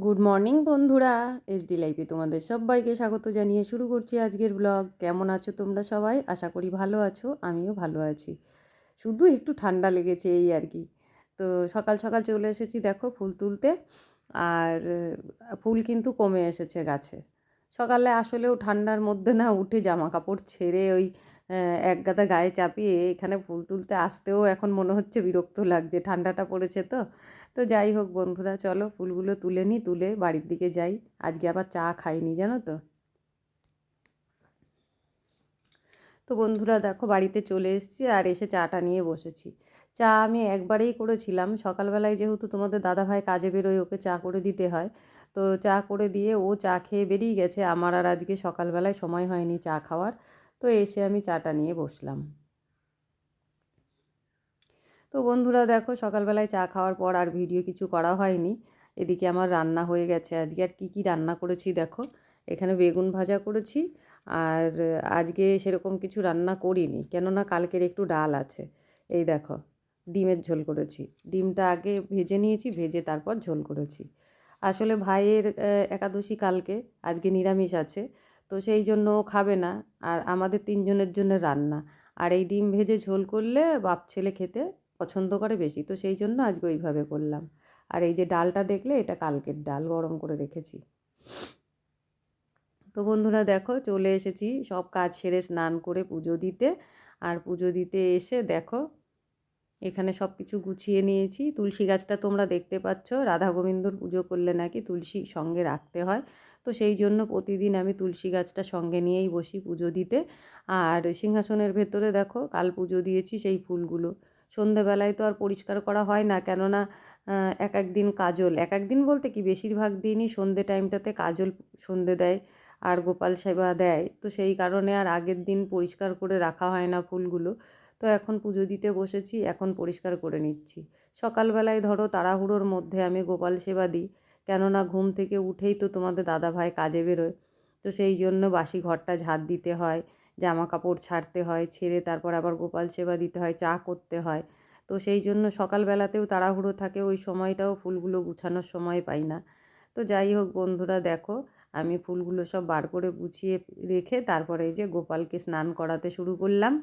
Good morning বন্ধুরা, HD লাইফে তোমাদের সবাইকে স্বাগত জানিয়ে শুরু করছি আজকের ব্লগ। কেমন আছো তোমরা সবাই? আশা করি ভালো আছো, আমিও ভালো আছি। শুধু একটু ঠান্ডা লেগেছে এই আর কি। তো সকাল সকাল চলে এসেছি দেখো ফুল তুলতে। আর ফুল কিন্তু কমে এসেছে গাছে। সকালে আসলেও ঠান্ডার মধ্যে না উঠে জামা কাপড় ছেড়ে ওই এক গাদা গায়ে চাপিয়ে এখানে ফুল তুলতে আসতেও এখন মনে হচ্ছে বিরক্ত লাগছে, ঠান্ডাটা পড়েছে তো। তো যাই হোক বন্ধুরা, চলো ফুলগুলো তুলে নিই, তুলে বাড়ির দিকে যাই। আজকে আবার চা খাইনি জানো তো। তো বন্ধুরা দেখো বাড়িতে চলে এসেছি আর এসে চাটা নিয়ে বসেছি। চা আমি একবারেই করেছিলাম সকালবেলায়, যেহেতু তোমাদের দাদাভাই কাজে বেরোয়, ওকে চা করে দিতে হয়। তো চা করে দিয়ে ও চা খেয়ে বেরিয়ে গেছে, আমার আর আজকে সকালবেলায় সময় হয়নি চা খাওয়ার। তো এসে আমি চাটা নিয়ে বসলাম। তো বন্ধুরা দেখো সকালবেলায় চা খাওয়ার পর আর ভিডিও কিছু করা হয়নি। এদিকে আমার রান্না হয়ে গেছে। আজকে আর কি রান্না করেছি দেখো। এখানে বেগুন ভাজা করেছি। আর আজকে সেরকম কিছু রান্না করিনি, কেননা কালকের একটু ডাল আছে। এই দেখো, ডিমের ঝোল করেছি। ডিমটা আগে ভেজে নিয়েছি, ভেজে তারপর ঝোল করেছি। আসলে ভাইয়ের একাদশী কালকে, আজকে নিরামিষ আছে। তো সেই জন্য ও খাবে না। আর আমাদের তিনজনের জন্য রান্না। আর এই ডিম ভেজে ঝোল করলে বাপ ছেলে খেতে পছন্দ করে বেশি, তো সেই জন্য আজকে ওইভাবে করলাম। আর এই যে ডালটা দেখলে, এটা কালকের ডাল গরম করে রেখেছি। তো বন্ধুরা দেখো চলে এসেছি সব কাজ সেরে স্নান করে পুজো দিতে। আর পুজো দিতে এসে দেখো এখানে সব কিছু গুছিয়ে নিয়েছি। তুলসী গাছটা তোমরা দেখতে পাচ্ছ, রাধা গোবিন্দর পুজো করলে নাকি তুলসী সঙ্গে রাখতে হয়। তো সেই জন্য প্রতিদিন আমি তুলসী গাছটা সঙ্গে নিয়েই বসি পুজো দিতে। আর সিংহাসনের ভেতরে দেখো কাল পুজো দিয়েছি সেই ফুলগুলো। সন্ধেবেলায় তো আর পরিষ্কার করা হয় না, কেননা এক এক দিন কাজল, এক এক দিন বলতে কি বেশিরভাগ দিনই সন্ধে টাইমটাতে কাজল সন্ধে দেয় আর গোপাল সেবা দেয়। তো সেই কারণে আর আগের দিন পরিষ্কার করে রাখা হয় না ফুলগুলো। তো এখন পুজো দিতে বসেছি, এখন পরিষ্কার করে নিচ্ছি। সকালবেলায় ধরো তাড়াহুড়োর মধ্যে আমি গোপাল সেবা দিই, কেননা ঘুম থেকে উঠেই তো তোমাদের দাদাভাই কাজে বেরোয়। তো সেই জন্য বাসি ঘরটা ঝাড় দিতে হয়, জামা কাপড় ছাড়তে হয়, ছেড়ে তারপর আবার গোপাল সেবা দিতে হয়, চা করতে হয়। তো সেই জন্য সকালবেলাতেও তাড়াহুড়ো থাকে, ওই সময়টাও ফুলগুলো গুছানোর সময় পাই না। তো যাই হোক বন্ধুরা দেখো, আমি ফুলগুলো সব বার করে গুছিয়ে রেখে তারপরে এই যে গোপালকে স্নান করাতে শুরু করলাম।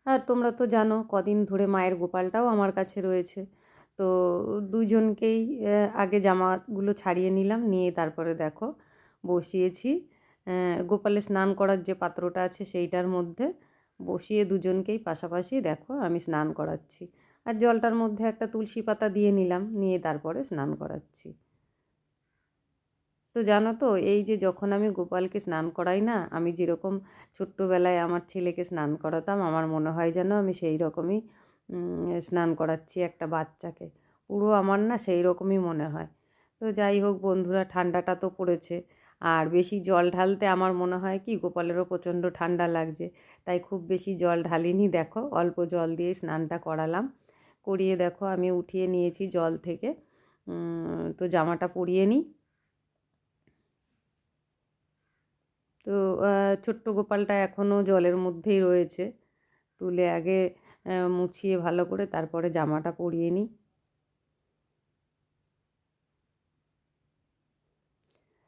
আর তোমরা তো জানো কদিন ধরে মায়ের গোপালটাও আমার কাছে রয়েছে। তো দুজনকেই আগে জামাগুলো ছাড়িয়ে নিলাম, নিয়ে তারপরে দেখো বসিয়েছি গোপালের স্নান করার যে পাত্রটা আছে সেইটার মধ্যে বসিয়ে দুজনকেই পাশাপাশি দেখো আমি স্নান করাচ্ছি। আর জলটার মধ্যে একটা তুলসী পাতা দিয়ে নিলাম, নিয়ে তারপরে স্নান করাচ্ছি। তো জানো তো এই যে যখন আমি গোপালকে স্নান করাই না, আমি যেরকম ছোট্টবেলায় আমার ছেলেকে স্নান করাতাম, আমার মনে হয় যেন আমি সেই রকমই স্নান করাচ্ছি একটা বাচ্চাকে। পুরো আমার না সেই রকমই মনে হয়। তো যাই হোক বন্ধুরা, ঠান্ডাটা তো পড়েছে। আর বেশি জল ঢালতে আমার মনে হয় কি গোপালেরও প্রচণ্ড ঠান্ডা লাগছে। তাই খুব বেশি জল ঢালিনি, দেখো অল্প জল দিয়ে স্নানটা করালাম। করিয়ে দেখো আমি উঠিয়ে নিয়েছি জল থেকে। তো জামাটা পরিয়ে নিই। তো ছোট্ট গোপালটা এখনও জলের মধ্যেই রয়েছে। তুলে আগে মুছিয়ে ভালো করে তারপরে জামাটা পরিয়ে নিই।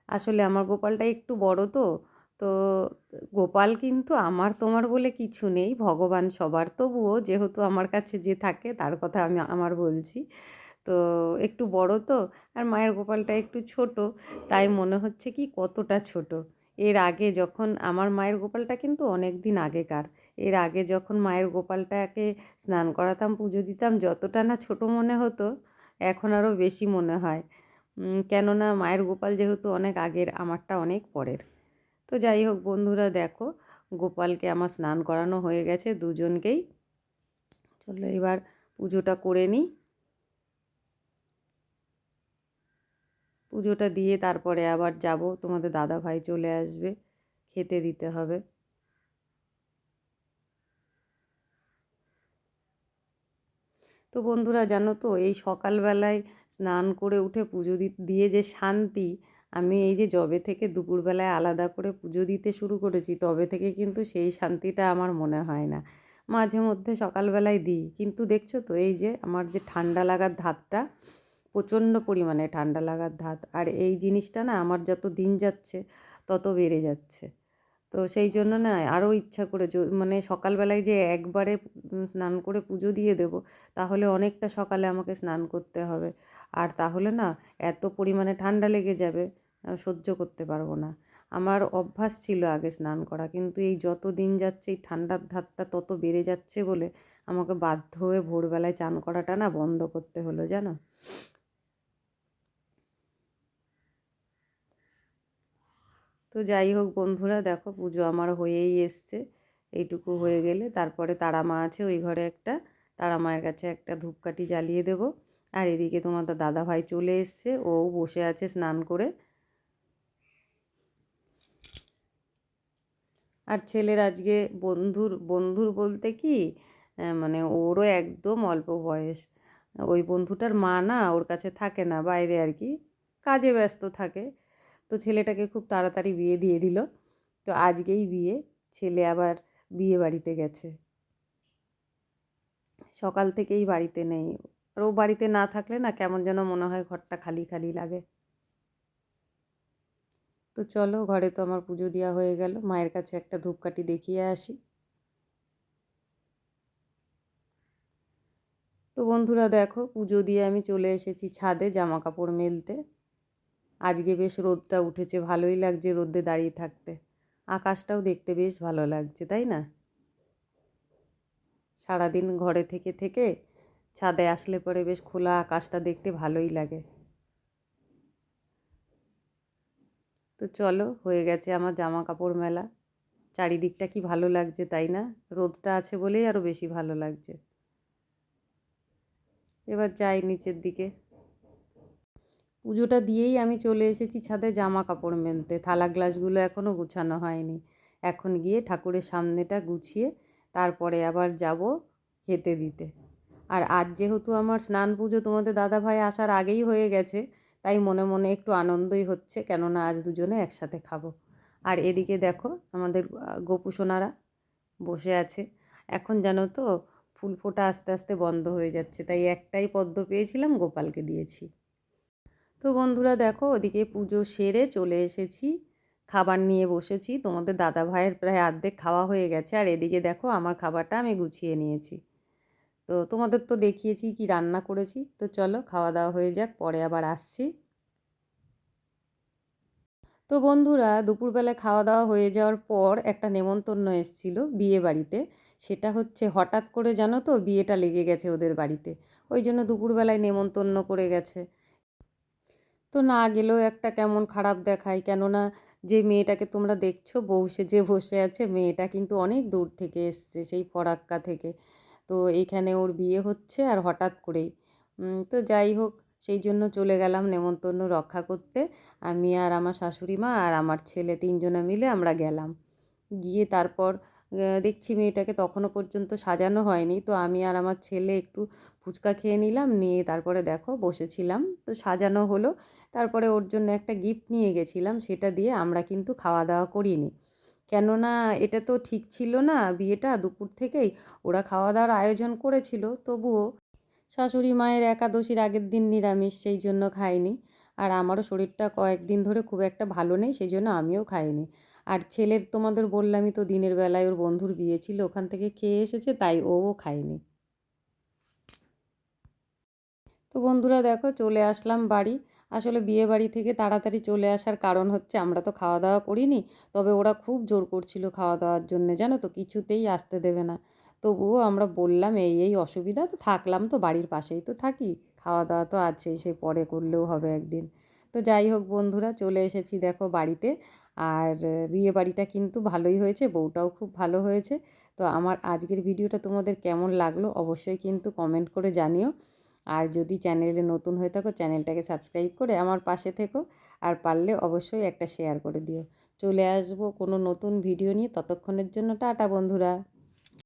আসলে আমার গোপালটা একটু বড় তো। তো গোপাল কিন্তু আমার তোমার বলে কিছু নেই, ভগবান সবার, তবুও যেহেতু আমার কাছে যে থাকে তার কথা আমি আমার বলছি। তো একটু বড় তো। আর মায়ের গোপালটা একটু ছোট, তাই মনে হচ্ছে কি কতটা ছোট। এর আগে যখন আমার মায়ের গোপালটা কিন্তু অনেক দিন আগেকার, এর আগে যখন মায়ের গোপালটাকে স্নান করাতাম পুজো দিতাম, যতটা না ছোট মনে হতো, এখন আরও বেশি মনে হয়। কেননা মায়ের গোপাল যেহেতু অনেক আগের, আমারটা অনেক পরের। তো যাই হোক বন্ধুরা দেখো, গোপালকে আমার স্নান করানো হয়ে গেছে দুজনকেই। চলো এবার পুজোটা করে নিই। পুজোটা দিয়ে তারপরে আবার যাব, তোমাদের দাদা ভাই চলে আসবে, খেতে দিতে হবে। তো বন্ধুরা জানো তো এই সকালবেলায় স্নান করে উঠে পুজো দিয়ে যে শান্তি, আমি এই যে যবে থেকে দুপুরবেলায় আলাদা করে পুজো দিতে শুরু করেছি তবে থেকে কিন্তু সেই শান্তিটা আমার মনে হয় না। মাঝে মধ্যে সকালবেলায় দিই, কিন্তু দেখছো তো এই যে আমার যে ঠান্ডা লাগার ধাতটা, প্রচণ্ড পরিমাণে ঠান্ডা লাগার ধাত। আর এই জিনিসটা না আমার যত দিন যাচ্ছে তত বেড়ে যাচ্ছে। তো সেই জন্য না আরও ইচ্ছা করে মানে সকালবেলায় যে একবারে স্নান করে পুজো দিয়ে দেবো, তাহলে অনেকটা সকালে আমাকে স্নান করতে হবে। আর তাহলে না এত পরিমাণে ঠান্ডা লেগে যাবে, সহ্য করতে পারবো না। আমার অভ্যাস ছিল আগে স্নান করা, কিন্তু এই যত দিন যাচ্ছে এই ঠান্ডার ধাতটা তত বেড়ে যাচ্ছে বলে আমাকে বাধ্য হয়ে ভোরবেলায় চান করাটা না বন্ধ করতে হলো, জানো। তো যাই হোক বন্ধুরা, দেখো পুজো আমার হয়েই এসছে। এইটুকু হয়ে গেলে তারপরে তারা মা আছে ওই ঘরে একটা, তারা মায়ের কাছে একটা ধূপকাঠি জ্বালিয়ে দেবো। আর এদিকে তোমাদের দাদা ভাই চলে এসছে, ও বসে আছে স্নান করে। আর ছেলের আজকে বন্ধুর বন্ধুর বলতে কি, মানে ওরও একদম অল্প বয়স। ওই বন্ধুটার মা না ওর কাছে থাকে না, বাইরে আর কি কাজে ব্যস্ত থাকে। তো ছেলেটাকে খুব তাড়াতাড়ি বিয়ে দিয়ে দিল। তো আজকেই বিয়ে, ছেলে আবার বিয়ে বাড়িতে গেছে, সকাল থেকেই বাড়িতে নেই। আর ও বাড়িতে না থাকলে না কেমন যেন মনে হয় ঘরটা খালি খালি লাগে। তো চলো, ঘরে তো আমার পুজো দেওয়া হয়ে গেল, মায়ের কাছে একটা ধূপকাঠি দেখিয়ে আসি। তো বন্ধুরা দেখো, পুজো দিয়ে আমি চলে এসেছি ছাদে জামা কাপড় মেলতে। আজকে বেশ রোদটা উঠেছে, ভালোই লাগছে রোদে দাঁড়িয়ে থাকতে। আকাশটাও দেখতে বেশ ভালো লাগছে, তাই না? সারাদিন ঘরে থেকে থেকে ছাদে আসলে পরে বেশ খোলা আকাশটা দেখতে ভালোই লাগে। তো চলো, হয়ে গেছে আমার জামা কাপড় মেলা। চারিদিকটা কি ভালো লাগছে, তাই না? রোদটা আছে বলেই আরও বেশি ভালো লাগছে। এবার যাই নিচের দিকে। পুজোটা দিয়েই আমি চলে এসেছি ছাদে জামা কাপড় মেলতে। থালা গ্লাসগুলো এখনও গুছানো হয়নি। এখন গিয়ে ঠাকুরের সামনেটা গুছিয়ে তারপরে আবার যাব খেতে দিতে। আর আজ যেহেতু আমার স্নান পুজো তোমাদের দাদাভাই আসার আগেই হয়ে গেছে, তাই মনে মনে একটু আনন্দই হচ্ছে, কেননা আজ দুজনে একসাথে খাবো। আর এদিকে দেখো আমাদের গোপু সোনারা বসে আছে। এখন জানো তো ফুল ফোটা আস্তে আস্তে বন্ধ হয়ে যাচ্ছে, তাই একটাই পদ্ম পেয়েছিলাম, গোপালকে দিয়েছি। তো বন্ধুরা দেখো, ওদিকে পুজো সেরে চলে এসেছি, খাবার নিয়ে বসেছি। তোমাদের দাদা ভাইয়ের প্রায় অর্ধেক খাওয়া হয়ে গেছে, আর এদিকে দেখো আমার খাবারটা আমি গুছিয়ে নিয়েছি। তো তোমাদের তো দেখিয়েছি কি রান্না করেছি। তো চলো খাওয়া দাওয়া হয়ে যাক, পরে আবার আসছি। তো বন্ধুরা, দুপুরবেলা খাওয়া দাওয়া হয়ে যাওয়ার পর একটা নেমন্তন্ন এসেছিল বিয়ে বাড়িতে। সেটা হচ্ছে হঠাৎ করে, জানো তো, বিয়েটা লেগে গেছে ওদের বাড়িতে, ওই জন্য দুপুরবেলায় নেমন্তন্ন করে গেছে। তো না গেলেও একটা কেমন খারাপ দেখায়, কেননা যে মেয়েটাকে তোমরা দেখছো বউ সেজে বসে আছে, মেয়েটা কিন্তু অনেক দূর থেকে এসছে, সেই ফরাক্কা থেকে। তো এইখানে ওর বিয়ে হচ্ছে আর হঠাৎ করেই। তো যাই হোক, সেই জন্য চলে গেলাম নেমন্তন্ন রক্ষা করতে। আমি আর আমার শাশুড়ি মা আর আমার ছেলে তিনজনে মিলে আমরা গেলাম। গিয়ে তারপর দেখছি মেয়েটাকে তখনও পর্যন্ত সাজানো হয়নি। তো আমি আর আমার ছেলে একটু ফুচকা খেয়ে নিলাম, নিয়ে তারপরে দেখো বসেছিলাম, তো সাজানো হলো। তারপরে ওর জন্য একটা গিফট নিয়ে গেছিলাম, সেটা দিয়ে আমরা কিন্তু খাওয়া দাওয়া করিনি, কেননা এটা তো ঠিক ছিল না বিয়েটা দুপুর থেকেই। ওরা খাওয়া দাওয়ার আয়োজন করেছিল, তবুও শাশুড়ি মায়ের একাদশীর আগের দিন নিরামিষ, সেই জন্য খাইনি। আর আমারও শরীরটা কয়েকদিন ধরে খুব একটা ভালো নেই, সেই জন্য আমিও খাইনি। আর ছেলের তোমাদের বললামই তো, দিনের বেলায় ওর বন্ধুর বিয়ে ছিল, ওখান থেকে খেয়ে এসেছে, তাই ও খায়নি। তো বন্ধুরা দেখো, চলে আসলাম বাড়ি। আসলে বিয়ে বাড়ি থেকে তাড়াতাড়ি চলে আসার কারণ হচ্ছে আমরা তো খাওয়া দাওয়া করিনি, তবে ওরা খুব জোর করছিল খাওয়া দাওয়ার জন্যে, জানো তো, কিছুতেই আসতে দেবে না। তবুও আমরা বললাম এই এই অসুবিধা, তো থাকলাম তো বাড়ির পাশেই তো থাকি, খাওয়া দাওয়া তো আছেই, সে পরে করলেও হবে একদিন। তো যাই হোক বন্ধুরা, চলে এসেছি দেখো বাড়িতে। আর বিয়ে বাড়িটা কিন্তু ভালোই হয়েছে, বউটাও খুব ভালো হয়েছে। তো আমার আজকের ভিডিওটা তোমাদের কেমন লাগলো অবশ্যই কিন্তু কমেন্ট করে জানিও। আর যদি চ্যানেলে নতুন হয়ে থাকো, চ্যানেলটাকে সাবস্ক্রাইব করে আমার পাশে থেকো। আর পারলে অবশ্যই একটা শেয়ার করে দিও। চলে আসবো কোনো নতুন ভিডিও নিয়ে, ততক্ষণের জন্য টাটা বন্ধুরা।